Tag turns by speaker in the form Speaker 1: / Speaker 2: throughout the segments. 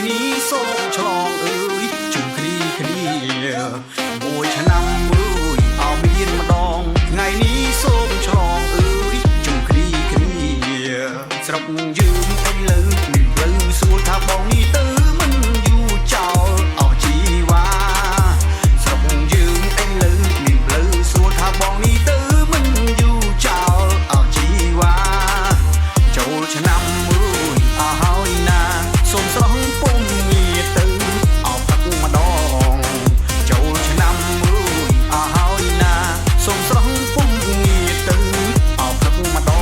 Speaker 1: នេះសូមឆ្លងអើយជុំគ្នាមួយឆ្នាំមួយអោមានម្ដងថ្ងៃនេះសូមឆ្លងអើយជុំគ្នាស្រុកយើងអីលើមានផ្លូវសួរថាបងនេះទៅមិនយូរចោលអស់ជីវ៉ាស្រុកយើងអីលើមានផ្លូវសួរថាបងនេះទៅមិនយូរចោលអស់ជីវ៉ាចូលឆ្នាំមួយអស់ហើយណាសូមស្រស់ពុំងារទៅអស់ផឹកម្ដងចូលឆ្នាំមួយអស់ហើយណាសូមស្រស់ពុំងារទៅអស់ផឹកម្ដង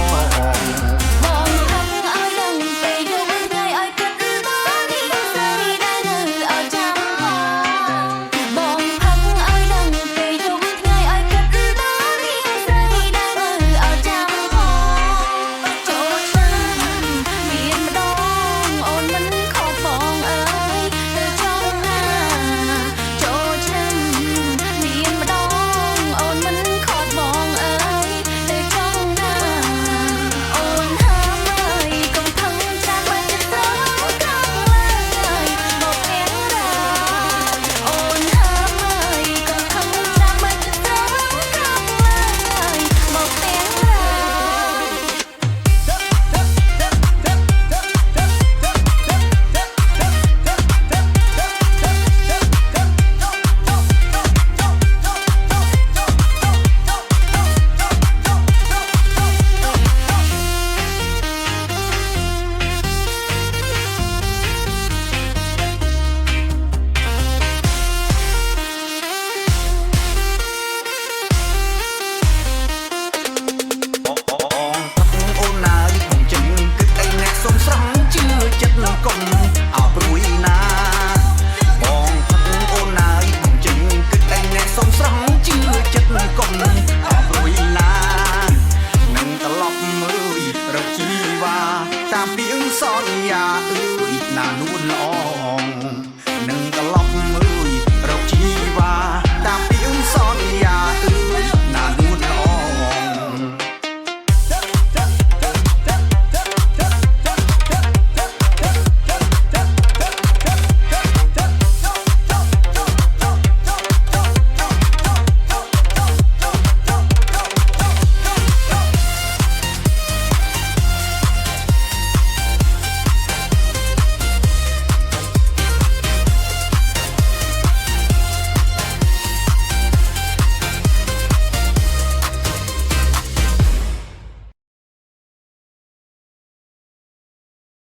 Speaker 1: តាមពីសន្យាអើយណានួនល្អនឹងត្រឡប់